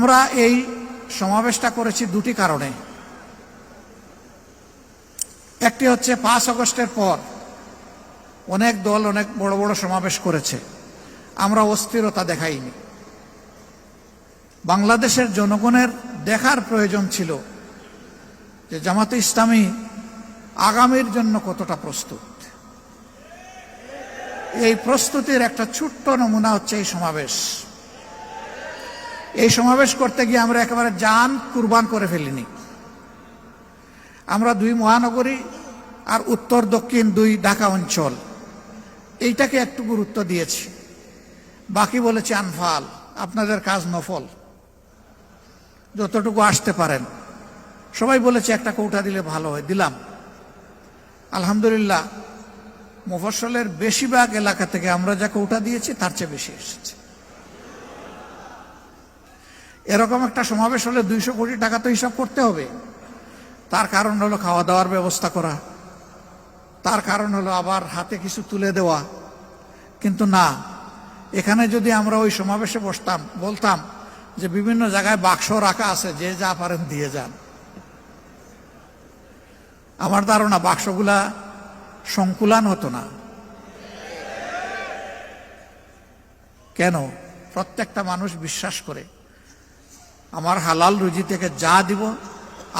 আমরা এই সমাবেশটা করেছি দুটি কারণে। একটি হচ্ছে 5 আগস্টের পর অনেক দল অনেক বড় বড় সমাবেশ করেছে, আমরা অস্থিরতা দেখাইনি। বাংলাদেশের জনগণের দেখার প্রয়োজন ছিল যে জামাতে ইসলামী আগামীর জন্য কতটা প্রস্তুত। এই প্রস্তুতির একটা ছোট্ট নমুনা হচ্ছে এই সমাবেশ। এই সমাবেশ করতে গিয়ে আমরা একেবারে জান কুরবান করে ফেলিনি। আমরা 2 মহানগরী আর উত্তর দক্ষিণ 2 ঢাকা অঞ্চল এইটাকে একটু গুরুত্ব দিয়েছি, বাকি বলেছি আনফাল, আপনাদের কাজ নফল, যতটুকু আসতে পারেন। সবাই বলেছে একটা কৌটা দিলে ভালো হয়, দিলাম। আলহামদুলিল্লাহ মুফাসসলের বেশিরভাগ এলাকা থেকে আমরা যা কৌটা দিয়েছি তার চেয়ে বেশি এসেছে। এরকম একটা সমাবেশ হলে 200 কোটি টাকা তো হিসাব করতে হবে। তার কারণ হলো খাওয়া দাওয়ার ব্যবস্থা করা, তার কারণ হলো আবার হাতে কিছু তুলে দেওয়া। কিন্তু না, এখানে যদি আমরা ওই সমাবেশে বসতাম, বলতাম যে বিভিন্ন জায়গায় বাক্স রাখা আছে, যে যা পারেন দিয়ে যান, আমার ধারণা বাক্সগুলা সংকুলান হতো না। কেন? প্রত্যেকটা মানুষ বিশ্বাস করে আমার হালাল রুজি থেকে যা দিব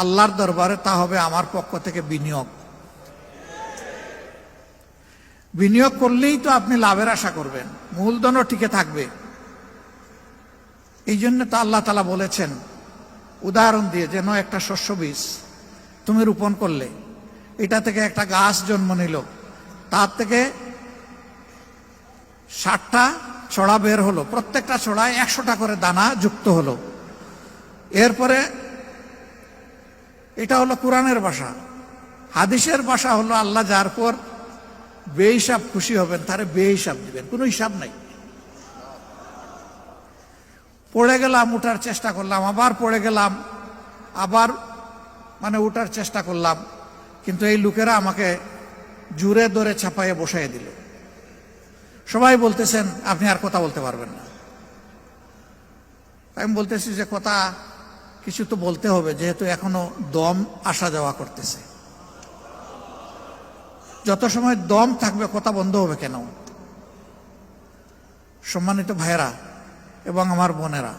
আল্লাহর দরবারে তা হবে আমার পক্ষ থেকে বিনিয়োগ। বিনিয়োগ করলেই তো আপনি লাভের আশা করবেন, মূলধনও টিকে থাকবে। এই জন্য তো আল্লাহ তাআলা বলেছেন উদাহরণ দিয়ে, যেন একটা শস্য বীজ তুমি রোপণ করলে, এটা থেকে একটা গাছ জন্ম নিল, তার থেকে 60টা ছড়া বের হলো, প্রত্যেকটা ছড়ায় 100টা করে দানা যুক্ত হলো। এরপরে এটা হলো কোরআনের ভাষা। হাদিসের ভাষা হলো আল্লাহ যার পর বেহিসাব খুশি হবেন তারে বেহিসাব দিবেন, কোনো হিসাব নাই। পড়ে গেলাম, উঠার চেষ্টা করলাম, আবার পড়ে গেলাম, আবার উঠার চেষ্টা করলাম, কিন্তু এই লোকেরা আমাকে জুড়ে ধরে ছাপাইয়ে বসাইয়ে দিল। সবাই বলতেছেন আপনি আর কথা বলতে পারবেন না। আমি বলতেছি যে কথা কিছু তো বলতে হবে, যেহেতু এখনো দম আসা যাওয়া করতেছে। যত সময় দম থাকবে কথা বন্ধ হবে কেন? সম্মানিত ভাইয়েরা এবং আমার বোনেরা,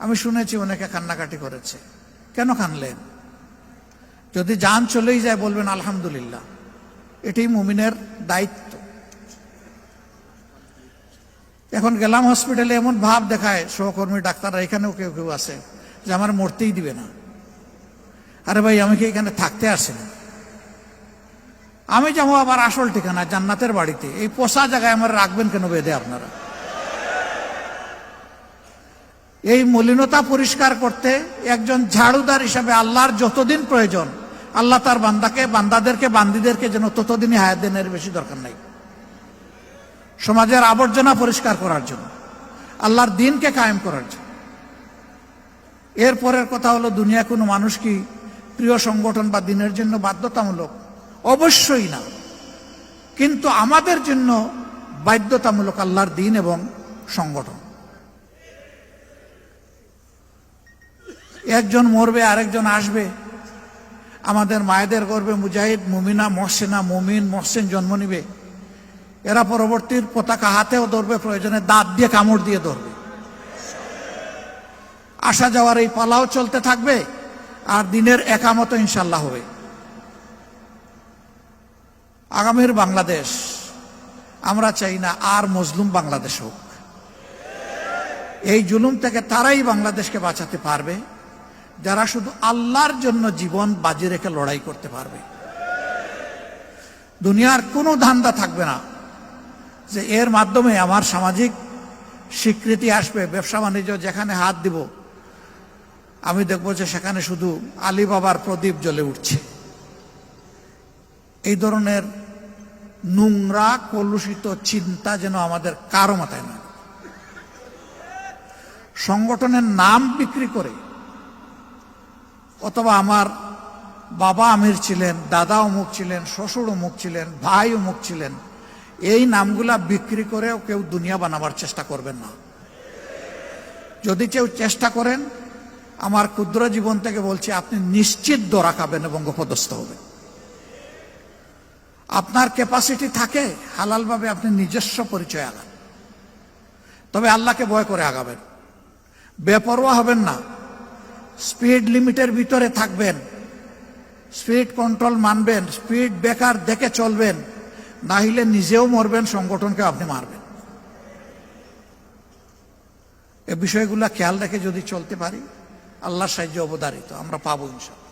আমি শুনেছি অনেকে কান্নাকাটি করেছে। কেন কানলেন? যদি জান চলেই যায় বলবেন আলহামদুলিল্লাহ, এটাই মুমিনের দায়িত্ব। এখন গেলাম হসপিটালে, এমন ভাব দেখায় সহকর্মী ডাক্তাররা, এখানেও কেউ কেউ আছে, যে আমার মরতেই দিবে না। আরে ভাই, আমি কি এখানে থাকতে আসি না? আমি যাবো আবার আসল ঠিকানা জান্নাতের বাড়িতে, এই পোষা জায়গায় আমার রাখবেন কেন বেঁধে আপনারা? এই মলিনতা পরিষ্কার করতে একজন ঝাড়ুদার হিসাবে আল্লাহর যতদিন প্রয়োজন, আল্লাহ তার বান্দাদেরকে বান্দিদেরকে যেন ততদিনই হায়াত দেন, এর বেশি দরকার নাই। সমাজের আবর্জনা পরিষ্কার করার জন্য, আল্লাহর দ্বীনকে কায়েম করার জন্য। এরপরের কথা হলো, দুনিয়া কোনো মানুষ কি প্রিয় সংগঠন বা দ্বীনের জন্য বাধ্যতামূলক? অবশ্যই না, কিন্তু আমাদের জন্য বাধ্যতামূলক আল্লাহর দ্বীন এবং সংগঠন। একজন মরবে, আরেকজন আসবে। আমাদের মায়েদের গর্ভে মুজাহিদ, মুমিনা, মহসেনা, মুমিন, মহসেন জন্ম নিবে। এরা পরবর্তীর পতাকা হাতেও ধরবে, প্রয়োজনে দাঁত দিয়ে কামড় দিয়ে ধরবে। আসা যাওয়ার এই পালাও চলতে থাকবে, আর দিনের একামত ইনশাল্লাহ হবে। আগামীর বাংলাদেশ আমরা চাই না আর মজলুম বাংলাদেশ হোক। এই জুলুম থেকে তারাই বাংলাদেশকে বাঁচাতে পারবে যারা শুধু আল্লাহর জন্য জীবন বাজি রেখে লড়াই করতে পারবে। দুনিয়ার কোনো ধান্দা থাকবে না যে এর মাধ্যমে আমার সামাজিক স্বীকৃতি আসবে। ব্যবসা বাণিজ্য যেখানে হাত দিব, আমি দেখব যে সেখানে শুধু আলী বাবার প্রদীপ জ্বলে উঠছে। এই ধরনের নোংরা কলুষিত চিন্তা যেন আমাদের কারো মাথায় না। সংগঠনের নাম বিক্রি করে, অথবা আমার বাবা আমির ছিলেন, দাদা অমুক ছিলেন, শ্বশুর অমুক ছিলেন, ভাই অমুক ছিলেন, এই নামগুলা বিক্রি করেও কেউ দুনিয়া বানাবার চেষ্টা করবেন না। যদি কেউ চেষ্টা করেন, আমার ক্ষুদ্র জীবন থেকে বলছি, আপনি নিশ্চিত দরা খাবেন এবং অপদস্থ হবেন। আপনার ক্যাপাসিটি থাকে, হালালভাবে আপনি নিজস্ব পরিচয় আগান, তবে আল্লাহকে ভয় করে আগাবেন। বেপরোয়া হবেন না, স্পিড লিমিটের ভিতরে থাকবেন, স্পিড কন্ট্রোল মানবেন, স্পিড ব্রেকার দেখে চলবেন, না হলে নিজেও মরবেন, সংগঠনকে আপনি মারবেন। এই বিষয়গুলো খেয়াল রেখে যদি চলতে পারি, আল্লাহর সাহায্য অবধারিত আমরা পাবো ইনশাআল্লাহ।